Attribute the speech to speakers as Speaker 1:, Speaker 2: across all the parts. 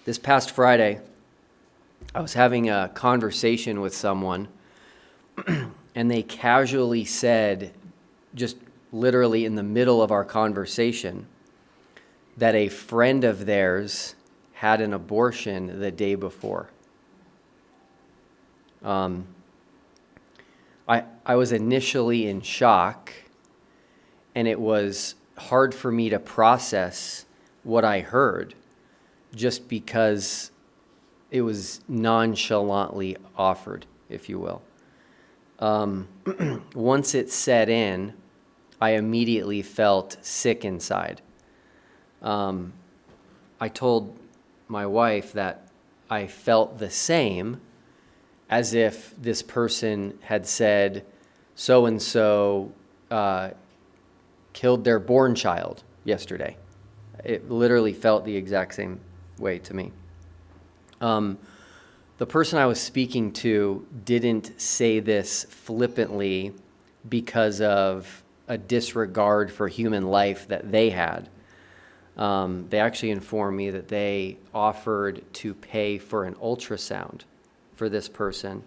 Speaker 1: This past Friday, I was having a conversation with someone, and they casually said, just literally in the middle of our conversation, that a friend of theirs had an abortion the day before. I was initially in shock, and it was hard for me to process what I heard, just because it was nonchalantly offered, if you will. Once it set in, I immediately felt sick inside. I told my wife that I felt the same, as if this person had said so-and-so killed their born child yesterday. It literally felt the exact same way to me. The person I was speaking to didn't say this flippantly because of a disregard for human life that they had. They actually informed me that they offered to pay for an ultrasound for this person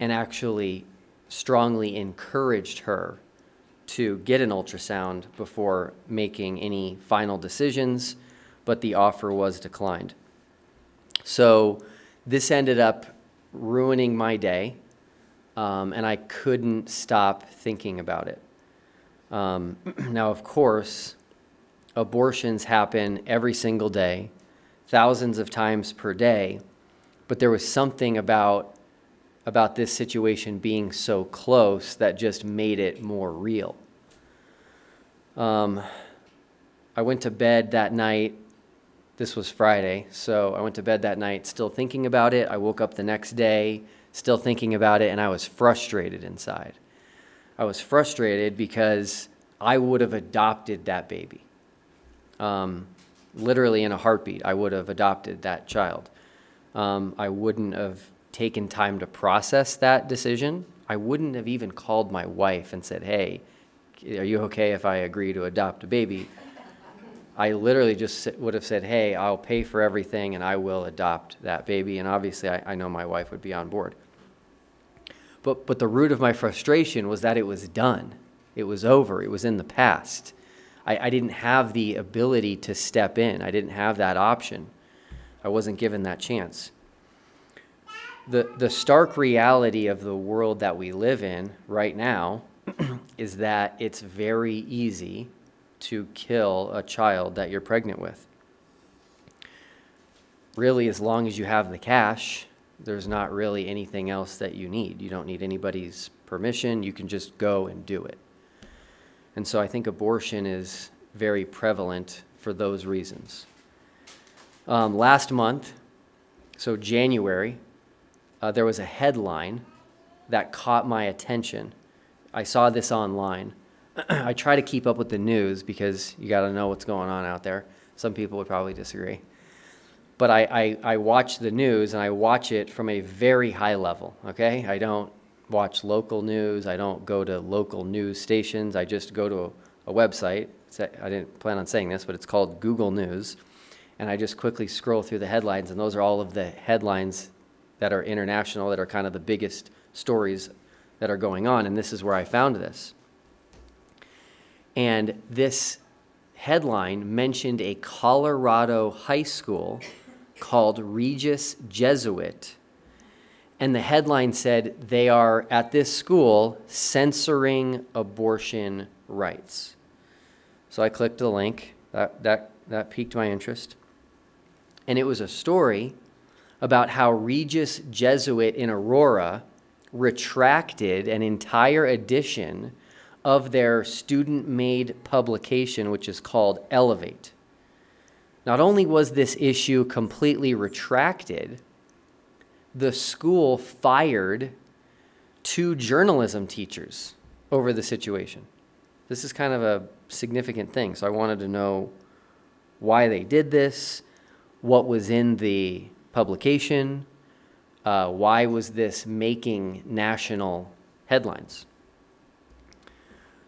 Speaker 1: and actually strongly encouraged her to get an ultrasound before making any final decisions, but the offer was declined. So this ended up ruining my day, and I couldn't stop thinking about it. Now, of course, abortions happen every single day, thousands of times per day, but there was something about this situation being so close that just made it more real. I went to bed that night. This was Friday, so I went to bed that night still thinking about it. I woke up the next day still thinking about it, and I was frustrated inside. I was frustrated because I would have adopted that baby. Literally in a heartbeat, I would have adopted that child. I wouldn't have taken time to process that decision. I wouldn't have even called my wife and said, "Hey, are you okay if I agree to adopt a baby?" I literally just would have said, "Hey, I'll pay for everything and I will adopt that baby." And obviously I know my wife would be on board. But the root of my frustration was that it was done. It was over. It was in the past. I didn't have the ability to step in. I didn't have that option. I wasn't given that chance. The stark reality of the world that we live in right now is that it's very easy to kill a child that you're pregnant with. Really, as long as you have the cash, there's not really anything else that you need. You don't need anybody's permission. You can just go and do it. And so I think abortion is very prevalent for those reasons. Last month, so January, there was a headline that caught my attention. I saw this online. I try to keep up with the news because you got to know what's going on out there. Some people would probably disagree. But I watch the news, and I watch it from a very high level, okay? I don't watch local news. I don't go to local news stations. I just go to a website. I didn't plan on saying this, but it's called Google News. And I just quickly scroll through the headlines, and those are all of the headlines that are international, that are kind of the biggest stories that are going on. And this is where I found this. And this headline mentioned a Colorado high school called Regis Jesuit. And the headline said they are, at this school, censoring abortion rights. So I clicked the link. That piqued my interest. And it was a story about how Regis Jesuit in Aurora retracted an entire edition of their student-made publication, which is called Elevate. Not only was this issue completely retracted, the school fired 2 journalism teachers over the situation. This is kind of a significant thing, so I wanted to know why they did this, what was in the publication, why was this making national headlines.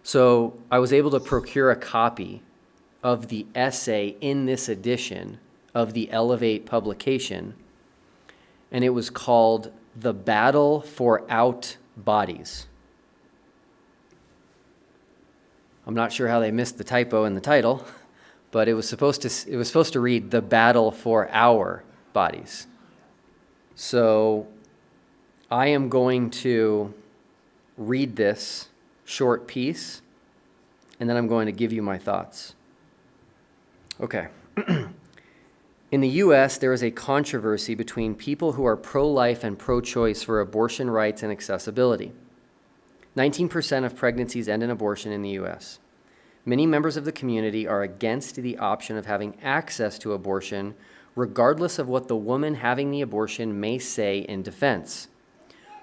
Speaker 1: So I was able to procure a copy of the essay in this edition of the Elevate publication, and it was called The Battle for Out Bodies. I'm not sure how they missed the typo in the title, but it was supposed to read The Battle for Our Bodies. So I am going to read this short piece, and then I'm going to give you my thoughts. Okay. In the U.S., there is a controversy between people who are pro-life and pro-choice for abortion rights and accessibility. 19% of pregnancies end in abortion in the U.S. Many members of the community are against the option of having access to abortion, regardless of what the woman having the abortion may say in defense.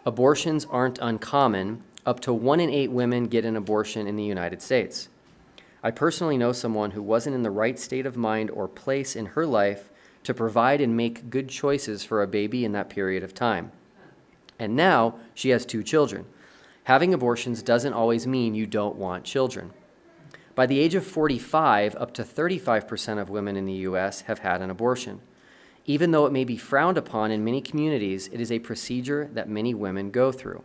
Speaker 1: Abortions aren't uncommon. Up to 1 in 8 women get an abortion in the United States. I personally know someone who wasn't in the right state of mind or place in her life to provide and make good choices for a baby in that period of time. And now she has 2 children. Having abortions doesn't always mean you don't want children. By the age of 45, up to 35% of women in the U.S. have had an abortion. Even though it may be frowned upon in many communities, it is a procedure that many women go through.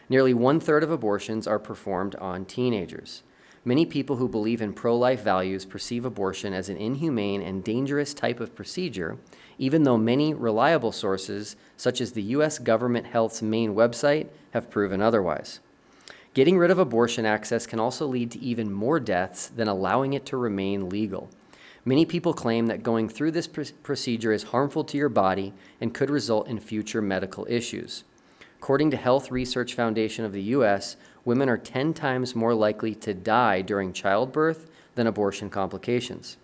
Speaker 1: Nearly 1/3 of abortions are performed on teenagers. Many people who believe in pro-life values perceive abortion as an inhumane and dangerous type of procedure, even though many reliable sources, such as the U.S. Government Health's main website, have proven otherwise. Getting rid of abortion access can also lead to even more deaths than allowing it to remain legal. Many people claim that going through this procedure is harmful to your body and could result in future medical issues. According to Health Research Foundation of the U.S., women are 10 times more likely to die during childbirth than abortion complications.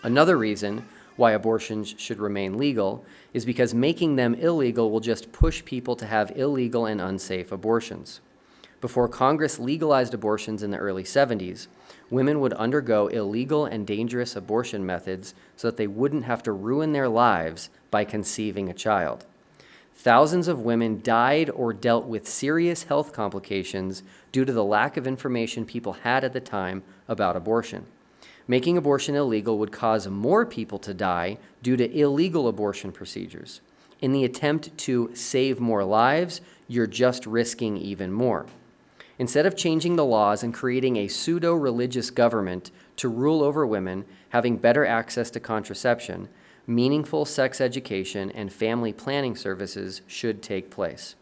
Speaker 1: Another reason why abortions should remain legal is because making them illegal will just push people to have illegal and unsafe abortions. Before Congress legalized abortions in the early 70s, women would undergo illegal and dangerous abortion methods so that they wouldn't have to ruin their lives by conceiving a child. Thousands of women died or dealt with serious health complications due to the lack of information people had at the time about abortion. Making abortion illegal would cause more people to die due to illegal abortion procedures. In the attempt to save more lives, you're just risking even more. Instead of changing the laws and creating a pseudo-religious government to rule over women having better access to contraception, meaningful sex education and family planning services should take place.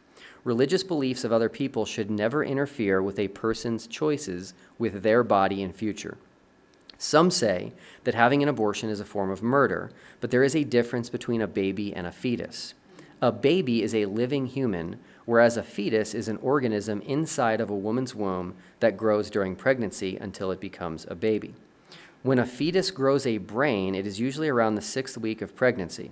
Speaker 1: Religious beliefs of other people should never interfere with a person's choices with their body and future. Some say that having an abortion is a form of murder, but there is a difference between a baby and a fetus. A baby is a living human, whereas a fetus is an organism inside of a woman's womb that grows during pregnancy until it becomes a baby. When a fetus grows a brain, it is usually around the 6th week of pregnancy.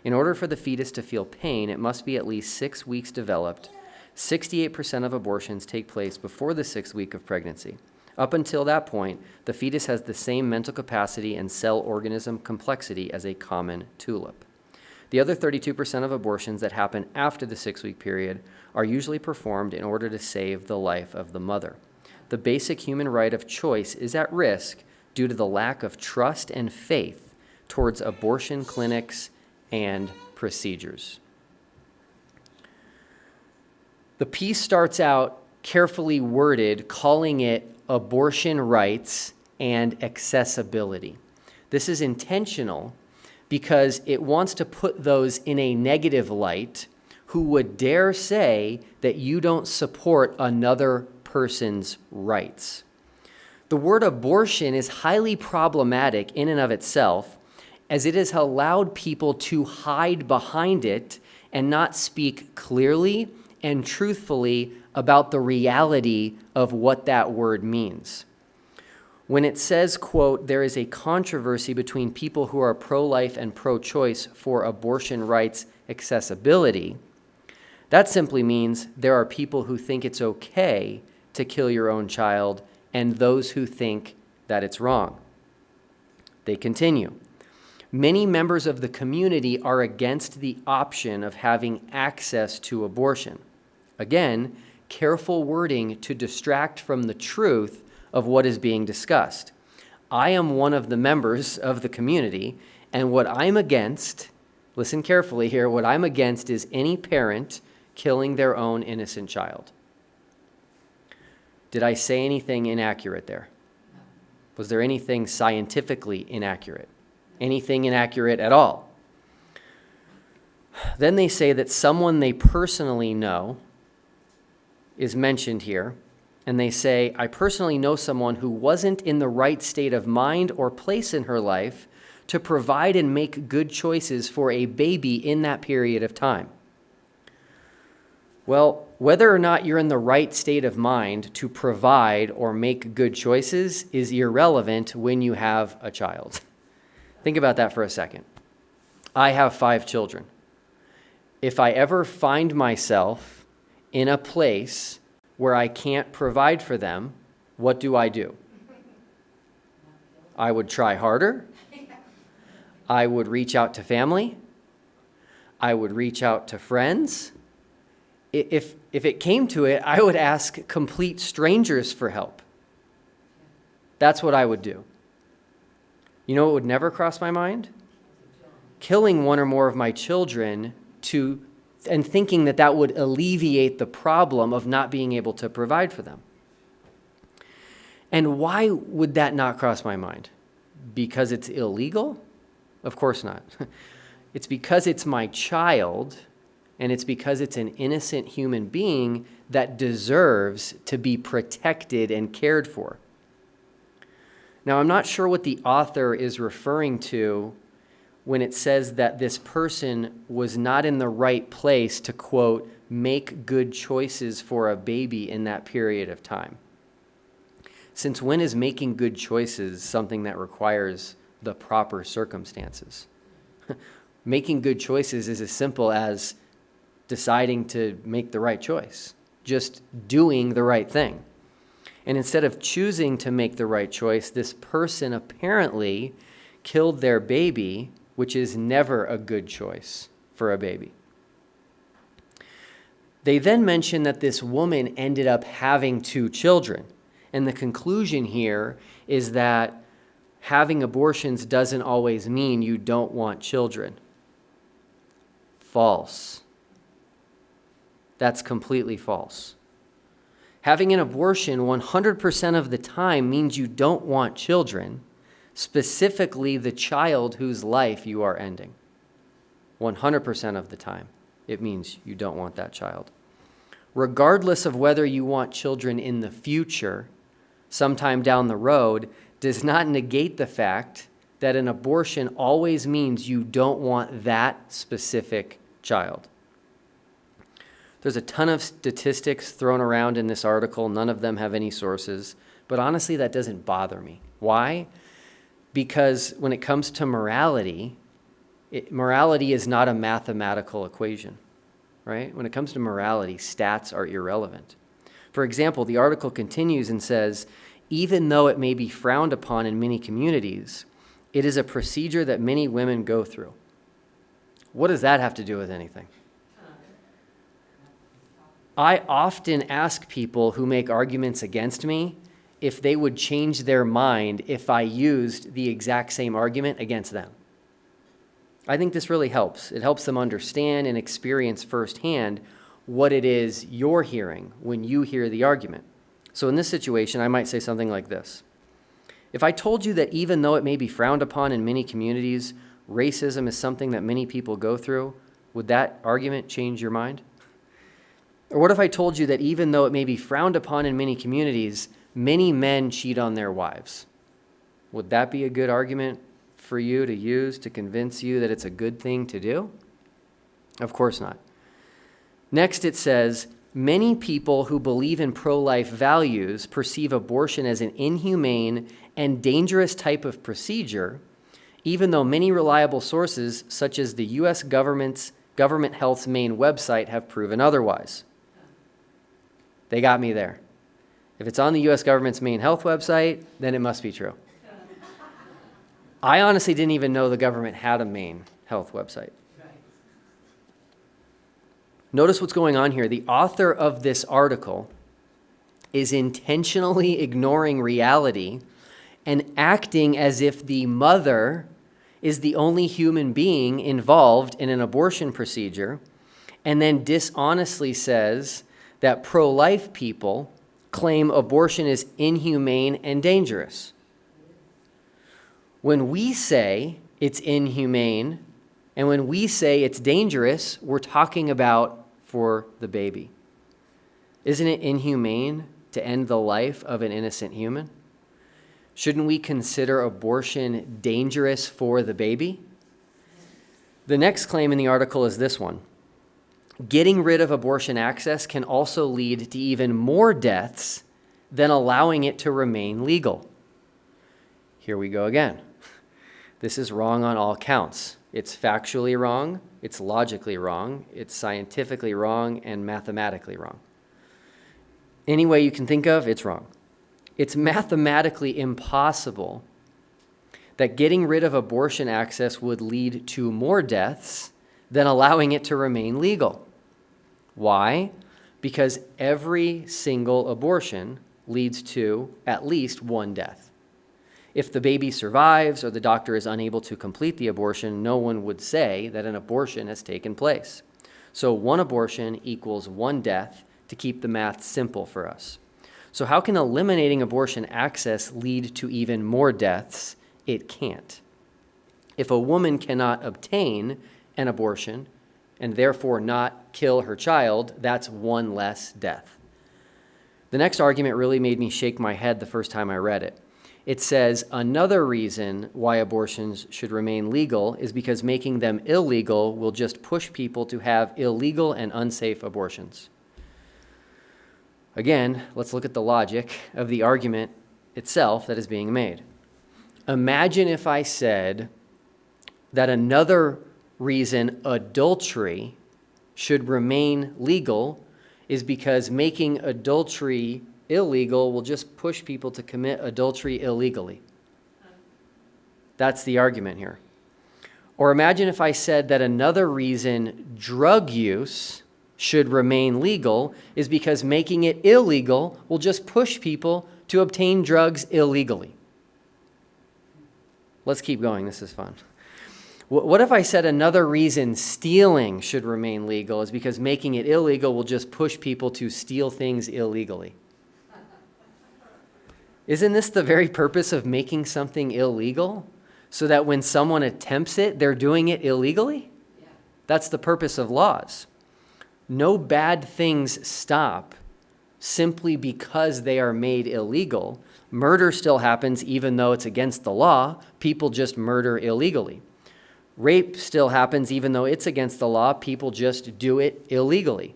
Speaker 1: In order for the fetus to feel pain, it must be at least 6 weeks developed. 68% of abortions take place before the 6th week of pregnancy. Up until that point, the fetus has the same mental capacity and cell organism complexity as a common tulip. The other 32% of abortions that happen after the 6-week period are usually performed in order to save the life of the mother. The basic human right of choice is at risk due to the lack of trust and faith towards abortion clinics and procedures. The piece starts out carefully worded, calling it abortion rights and accessibility. This is intentional because it wants to put those in a negative light who would dare say that you don't support another person's rights. The word abortion is highly problematic in and of itself, as it has allowed people to hide behind it and not speak clearly and truthfully about the reality of what that word means. When it says, quote, there is a controversy between people who are pro-life and pro-choice for abortion rights accessibility, that simply means there are people who think it's okay to kill your own child and those who think that it's wrong. They continue. Many members of the community are against the option of having access to abortion. Again, careful wording to distract from the truth of what is being discussed. I am one of the members of the community, And what I'm against, listen carefully here, what I'm against is any parent killing their own innocent child. Did I say anything inaccurate there? Was there anything scientifically inaccurate? Anything inaccurate at all? Then they say that someone they personally know is mentioned here. And they say, I personally know someone who wasn't in the right state of mind or place in her life to provide and make good choices for a baby in that period of time. Well, whether or not you're in the right state of mind to provide or make good choices is irrelevant when you have a child. Think about that for a second. I have 5 children. If I ever find myself in a place where I can't provide for them, what do? I would try harder. I would reach out to family. I would reach out to friends. If it came to it, I would ask complete strangers for help. That's what I would do. You know what would never cross my mind? Killing one or more of my children and thinking that would alleviate the problem of not being able to provide for them. And why would that not cross my mind? Because it's illegal? Of course not. It's because it's my child, and it's because it's an innocent human being that deserves to be protected and cared for. Now, I'm not sure what the author is referring to when it says that this person was not in the right place to, quote, make good choices for a baby in that period of time. Since when is making good choices something that requires the proper circumstances? Making good choices is as simple as deciding to make the right choice, just doing the right thing. And instead of choosing to make the right choice, this person apparently killed their baby, which is never a good choice for a baby. They then mention that this woman ended up having 2 children. And the conclusion here is that having abortions doesn't always mean you don't want children. False. That's completely false. Having an abortion 100% of the time means you don't want children, specifically the child whose life you are ending. 100% of the time, it means you don't want that child. Regardless of whether you want children in the future, sometime down the road, does not negate the fact that an abortion always means you don't want that specific child. There's a ton of statistics thrown around in this article. None of them have any sources. But honestly, that doesn't bother me. Why? Because when it comes to morality, morality is not a mathematical equation, right? When it comes to morality, stats are irrelevant. For example, the article continues and says, even though it may be frowned upon in many communities, it is a procedure that many women go through. What does that have to do with anything? I often ask people who make arguments against me if they would change their mind if I used the exact same argument against them. I think this really helps. It helps them understand and experience firsthand what it is you're hearing when you hear the argument. So in this situation, I might say something like this. If I told you that even though it may be frowned upon in many communities, racism is something that many people go through, would that argument change your mind? Or what if I told you that even though it may be frowned upon in many communities, many men cheat on their wives? Would that be a good argument for you to use to convince you that it's a good thing to do? Of course not. Next it says, many people who believe in pro-life values perceive abortion as an inhumane and dangerous type of procedure, even though many reliable sources, such as the U.S. Government Health's main website, have proven otherwise. They got me there. If it's on the U.S. government's main health website, then it must be true. I honestly didn't even know the government had a main health website. Notice what's going on here. The author of this article is intentionally ignoring reality and acting as if the mother is the only human being involved in an abortion procedure, and then dishonestly says that pro-life people claim abortion is inhumane and dangerous. When we say it's inhumane and when we say it's dangerous, we're talking about for the baby. Isn't it inhumane to end the life of an innocent human? Shouldn't we consider abortion dangerous for the baby? The next claim in the article is this one. Getting rid of abortion access can also lead to even more deaths than allowing it to remain legal. Here we go again. This is wrong on all counts. It's factually wrong, it's logically wrong, it's scientifically wrong, and mathematically wrong. Any way you can think of, it's wrong. It's mathematically impossible that getting rid of abortion access would lead to more deaths than allowing it to remain legal. Why? Because every single abortion leads to at least one death. If the baby survives or the doctor is unable to complete the abortion, no one would say that an abortion has taken place. So one abortion equals one death to keep the math simple for us. So how can eliminating abortion access lead to even more deaths? It can't. If a woman cannot obtain an abortion and therefore not kill her child, that's one less death. The next argument really made me shake my head the first time I read it. It says another reason why abortions should remain legal is because making them illegal will just push people to have illegal and unsafe abortions. Again, let's look at the logic of the argument itself that is being made. Imagine if I said that another reason adultery should remain legal is because making adultery illegal will just push people to commit adultery illegally. That's the argument here. Or imagine if I said that another reason drug use should remain legal is because making it illegal will just push people to obtain drugs illegally. Let's keep going. This is fun. What if I said another reason stealing should remain legal is because making it illegal will just push people to steal things illegally? Isn't this the very purpose of making something illegal? So that when someone attempts it, they're doing it illegally? Yeah. That's the purpose of laws. No bad things stop simply because they are made illegal. Murder still happens even though it's against the law. People just murder illegally. Rape still happens even though it's against the law. People just do it illegally.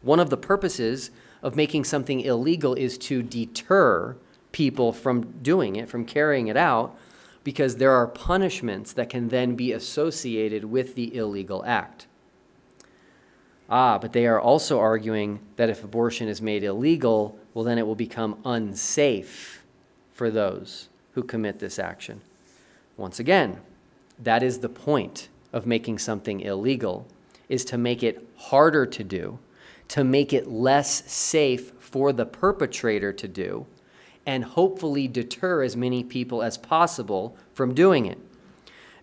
Speaker 1: One of the purposes of making something illegal is to deter people from doing it, from carrying it out, because there are punishments that can then be associated with the illegal act. But they are also arguing that if abortion is made illegal, well, then it will become unsafe for those who commit this action. Once again, that is the point of making something illegal, is to make it harder to do, to make it less safe for the perpetrator to do, and hopefully deter as many people as possible from doing it.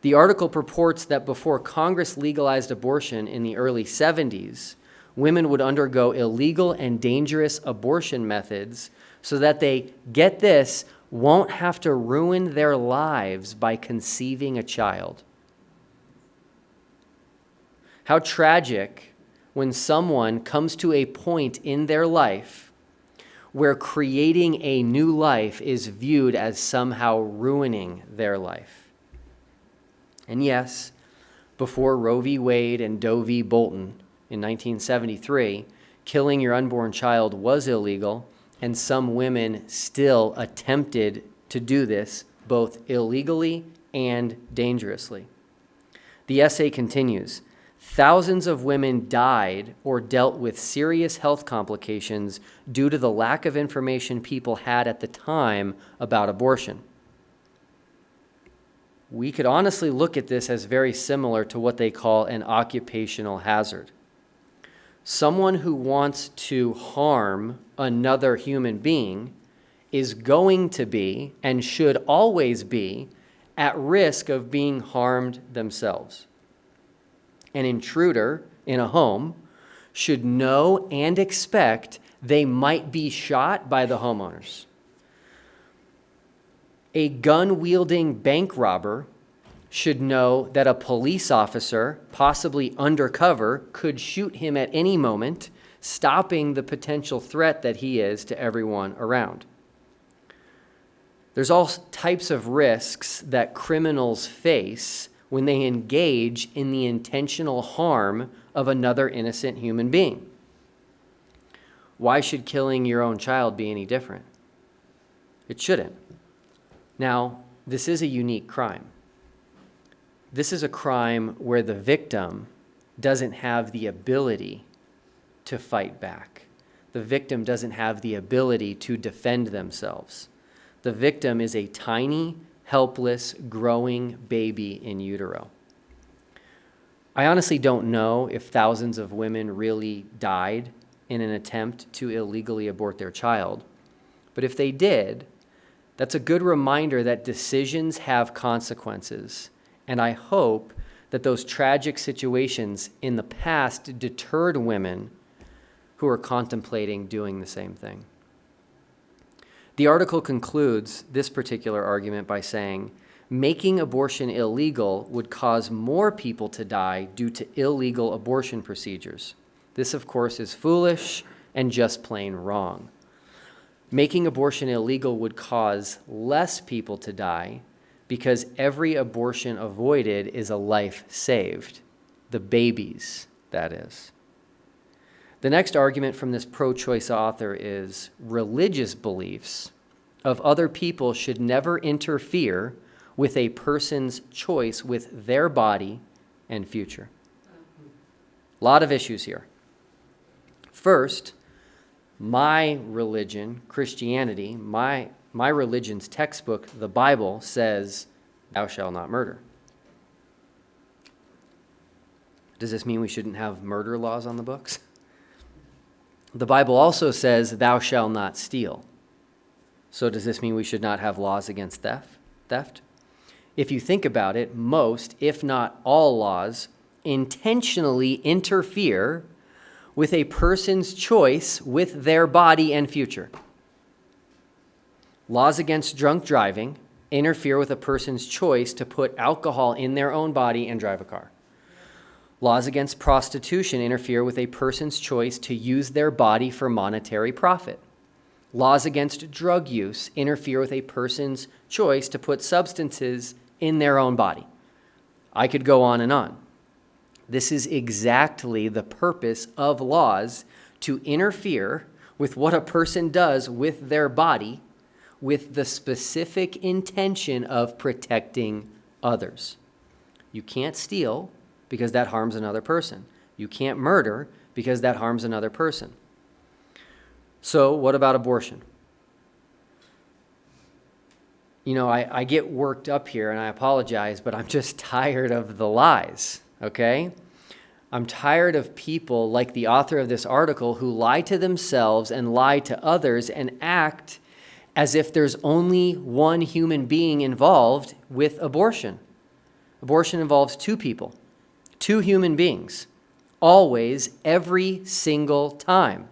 Speaker 1: The article purports that before Congress legalized abortion in the early 70s, women would undergo illegal and dangerous abortion methods so that they, get this, won't have to ruin their lives by conceiving a child. How tragic when someone comes to a point in their life where creating a new life is viewed as somehow ruining their life. And yes, before Roe v. Wade and Doe v. Bolton in 1973, killing your unborn child was illegal, and some women still attempted to do this both illegally and dangerously. The essay continues. Thousands of women died or dealt with serious health complications due to the lack of information people had at the time about abortion. We could honestly look at this as very similar to what they call an occupational hazard. Someone who wants to harm another human being is going to be and should always be at risk of being harmed themselves. An intruder in a home should know and expect they might be shot by the homeowners. A gun-wielding bank robber should know that a police officer, possibly undercover, could shoot him at any moment, stopping the potential threat that he is to everyone around. There's all types of risks that criminals face when they engage in the intentional harm of another innocent human being. Why should killing your own child be any different? It shouldn't. Now, this is a unique crime. This is a crime where the victim doesn't have the ability to fight back. The victim doesn't have the ability to defend themselves. The victim is a tiny, helpless, growing baby in utero. I honestly don't know if thousands of women really died in an attempt to illegally abort their child, but if they did, that's a good reminder that decisions have consequences, and I hope that those tragic situations in the past deterred women who are contemplating doing the same thing. The article concludes this particular argument by saying, making abortion illegal would cause more people to die due to illegal abortion procedures. This, of course, is foolish and just plain wrong. Making abortion illegal would cause less people to die because every abortion avoided is a life saved. The babies, that is. The next argument from this pro-choice author is religious beliefs of other people should never interfere with a person's choice with their body and future. A lot of issues here. First, my religion, Christianity, my religion's textbook, the Bible, says, "Thou shalt not murder." Does this mean we shouldn't have murder laws on the books? The Bible also says, "Thou shalt not steal." So does this mean we should not have laws against theft? If you think about it, most, if not all laws, intentionally interfere with a person's choice with their body and future. Laws against drunk driving interfere with a person's choice to put alcohol in their own body and drive a car. Laws against prostitution interfere with a person's choice to use their body for monetary profit. Laws against drug use interfere with a person's choice to put substances in their own body. I could go on and on. This is exactly the purpose of laws, to interfere with what a person does with their body with the specific intention of protecting others. You can't steal because that harms another person. You can't murder because that harms another person. So what about abortion? You know, I get worked up here, and I apologize, but I'm just tired of the lies, okay? I'm tired of people like the author of this article who lie to themselves and lie to others and act as if there's only one human being involved with abortion. Abortion involves two people, two human beings, always, every single time.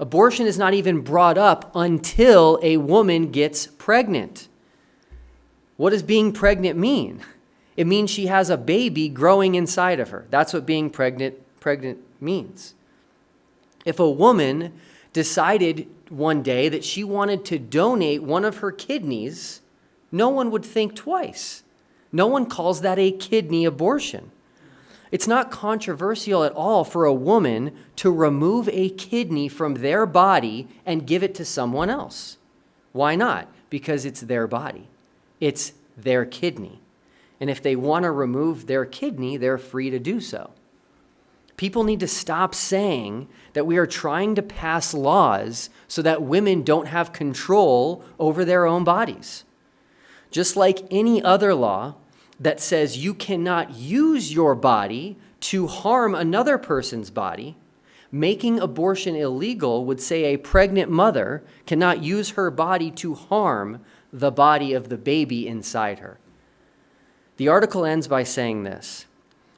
Speaker 1: Abortion is not even brought up until a woman gets pregnant. What does being pregnant mean? It means she has a baby growing inside of her. That's what being pregnant means. If a woman decided one day that she wanted to donate one of her kidneys, no one would think twice. No one calls that a kidney abortion. It's not controversial at all for a woman to remove a kidney from their body and give it to someone else. Why not? Because it's their body. It's their kidney. And if they want to remove their kidney, they're free to do so. People need to stop saying that we are trying to pass laws so that women don't have control over their own bodies. Just like any other law that says you cannot use your body to harm another person's body, making abortion illegal would say a pregnant mother cannot use her body to harm the body of the baby inside her. The article ends by saying this: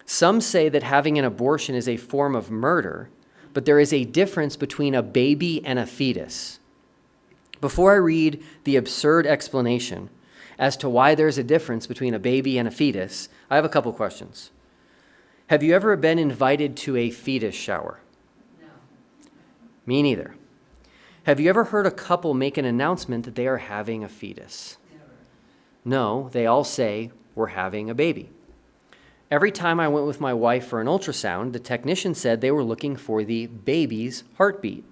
Speaker 1: some say that having an abortion is a form of murder, but there is a difference between a baby and a fetus. Before I read the absurd explanation as to why there's a difference between a baby and a fetus, I have a couple questions. Have you ever been invited to a fetus shower?
Speaker 2: No.
Speaker 1: Me neither. Have you ever heard a couple make an announcement that they are having a fetus?
Speaker 2: Never.
Speaker 1: No, they all say, we're having a baby. Every time I went with my wife for an ultrasound, the technician said they were looking for the baby's heartbeat.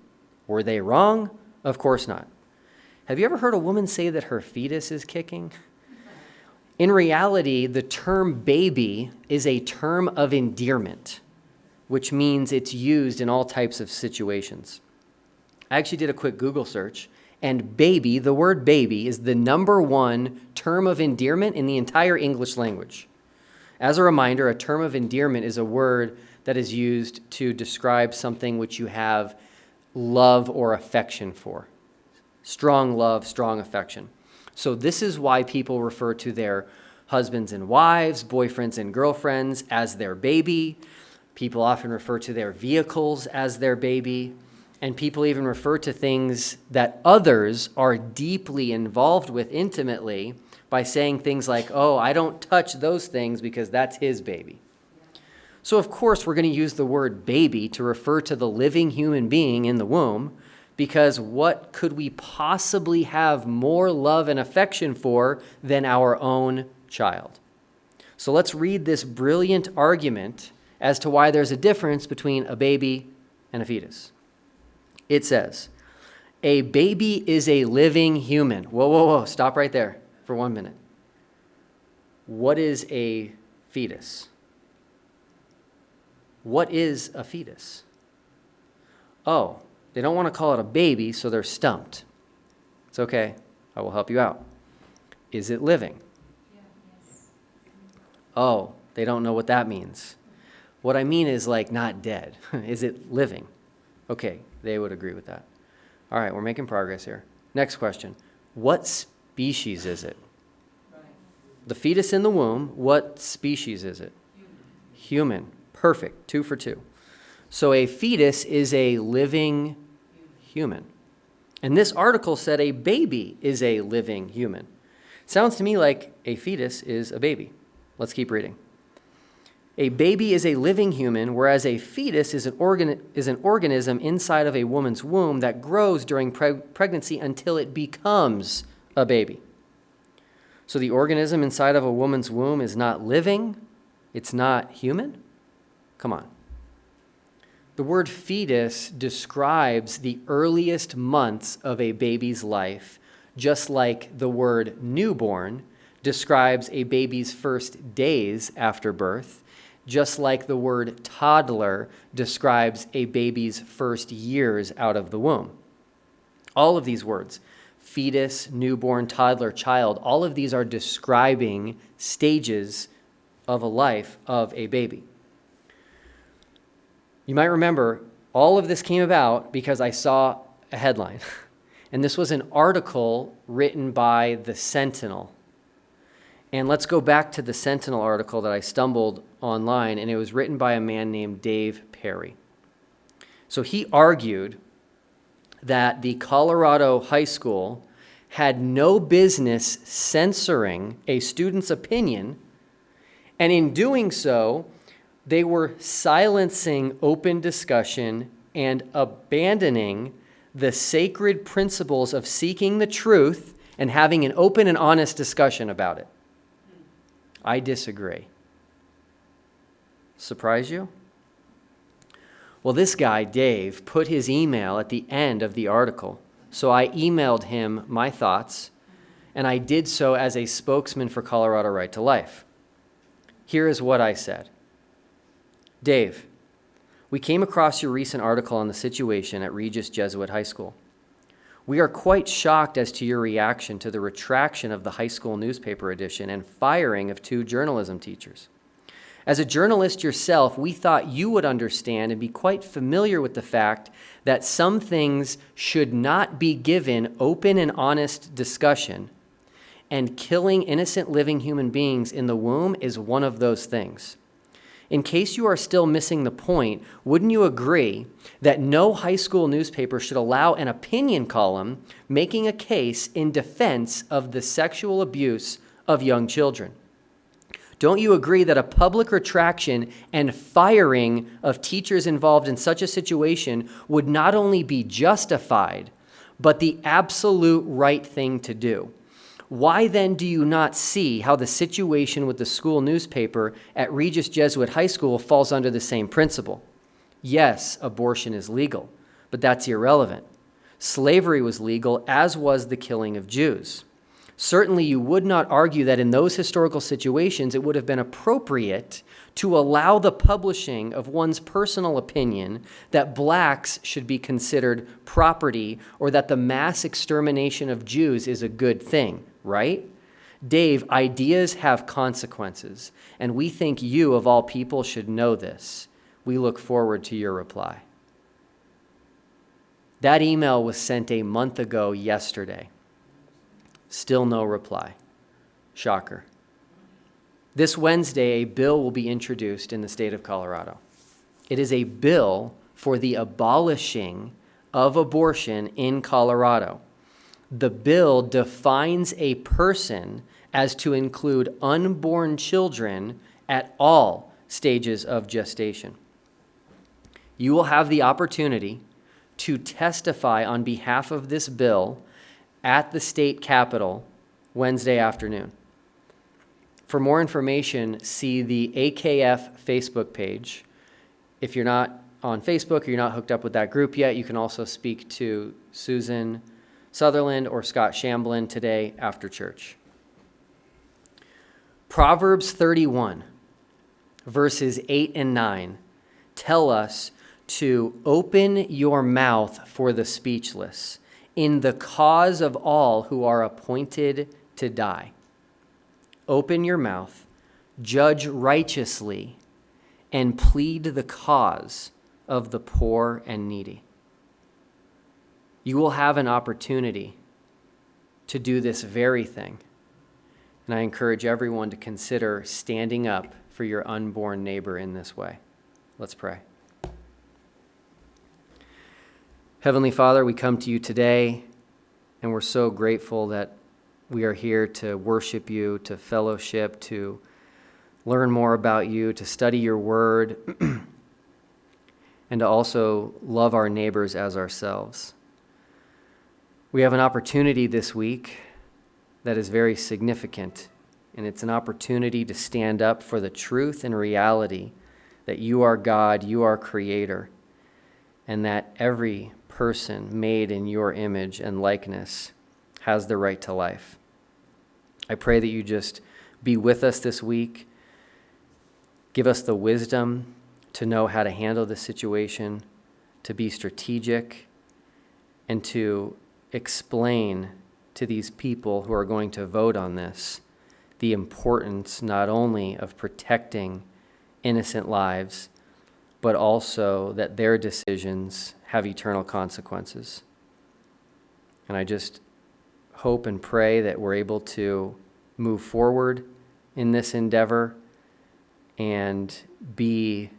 Speaker 1: Were they wrong? Of course not. Have you ever heard a woman say that her fetus is kicking? In reality, the term baby is a term of endearment, which means it's used in all types of situations. I actually did a quick Google search, and baby, the word baby, is the number one term of endearment in the entire English language. As a reminder, a term of endearment is a word that is used to describe something which you have love or affection for. Strong love, strong affection. So this is why people refer to their husbands and wives, boyfriends and girlfriends as their baby. People often refer to their vehicles as their baby. And people even refer to things that others are deeply involved with intimately by saying things like, oh, I don't touch those things because that's his baby. So of course we're going to use the word baby to refer to the living human being in the womb, because what could we possibly have more love and affection for than our own child? So let's read this brilliant argument as to why there's a difference between a baby and a fetus. It says, a baby is a living human. Whoa, stop right there for 1 minute. What is a fetus? What is a fetus? Oh, they don't want to call it a baby, so they're stumped. It's okay. I will help you out. Is it living?
Speaker 2: Yes.
Speaker 1: Oh, they don't know what that means. What I mean is like not dead. Is it living? Okay, they would agree with that. All right, we're making progress here. Next question. What species is it?
Speaker 2: Right.
Speaker 1: The fetus in the womb, what species is it? Human. Perfect. 2 for 2. So a fetus is a living human. And this article said a baby is a living human. Sounds to me like a fetus is a baby. Let's keep reading. A baby is a living human, whereas a fetus is an organism inside of a woman's womb that grows during pregnancy until it becomes a baby. So the organism inside of a woman's womb is not living, it's not human? Come on. The word fetus describes the earliest months of a baby's life, just like the word newborn describes a baby's first days after birth, just like the word toddler describes a baby's first years out of the womb. All of these words, fetus, newborn, toddler, child, all of these are describing stages of a life of a baby. You might remember all of this came about because I saw a headline. And this was an article written by the Sentinel. And let's go back to the Sentinel article that I stumbled online, and it was written by a man named Dave Perry. So he argued that the Colorado high school had no business censoring a student's opinion, and in doing so, they were silencing open discussion and abandoning the sacred principles of seeking the truth and having an open and honest discussion about it. I disagree. Surprise you? Well, this guy, Dave, put his email at the end of the article. So I emailed him my thoughts, and I did so as a spokesman for Colorado Right to Life. Here is what I said. Dave, we came across your recent article on the situation at Regis Jesuit High School. We are quite shocked as to your reaction to the retraction of the high school newspaper edition and firing of 2 journalism teachers. As a journalist yourself, we thought you would understand and be quite familiar with the fact that some things should not be given open and honest discussion, and killing innocent living human beings in the womb is one of those things. In case you are still missing the point, wouldn't you agree that no high school newspaper should allow an opinion column making a case in defense of the sexual abuse of young children? Don't you agree that a public retraction and firing of teachers involved in such a situation would not only be justified, but the absolute right thing to do? Why then do you not see how the situation with the school newspaper at Regis Jesuit High School falls under the same principle? Yes, abortion is legal, but that's irrelevant. Slavery was legal, as was the killing of Jews. Certainly, you would not argue that in those historical situations it would have been appropriate to allow the publishing of one's personal opinion that blacks should be considered property or that the mass extermination of Jews is a good thing, right? Dave, ideas have consequences, and we think you, of all people, should know this. We look forward to your reply. That email was sent a month ago yesterday. Still no reply. Shocker. This Wednesday, a bill will be introduced in the state of Colorado. It is a bill for the abolishing of abortion in Colorado. The bill defines a person as to include unborn children at all stages of gestation. You will have the opportunity to testify on behalf of this bill at the state capitol Wednesday afternoon. For more information, see the AKF Facebook page. If you're not on Facebook or you're not hooked up with that group yet, you can also speak to Susan Sutherland or Scott Shamblin today after church. Proverbs 31, verses 8 and 9 tell us to open your mouth for the speechless in the cause of all who are appointed to die. Open your mouth, judge righteously, and plead the cause of the poor and needy. You will have an opportunity to do this very thing. And I encourage everyone to consider standing up for your unborn neighbor in this way. Let's pray. Heavenly Father, we come to you today, and we're so grateful that we are here to worship you, to fellowship, to learn more about you, to study your word, and to also love our neighbors as ourselves. We have an opportunity this week that is very significant, and it's an opportunity to stand up for the truth and reality that you are God, you are Creator, and that every person made in your image and likeness has the right to life. I pray that you just be with us this week. Give us the wisdom to know how to handle this situation, to be strategic, and to explain to these people who are going to vote on this the importance not only of protecting innocent lives, but also that their decisions have eternal consequences. And I just hope and pray that we're able to move forward in this endeavor and be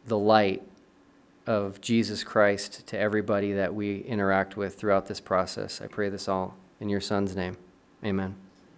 Speaker 1: the light of Jesus Christ to everybody that we interact with throughout this process. I pray this all in your Son's name. Amen.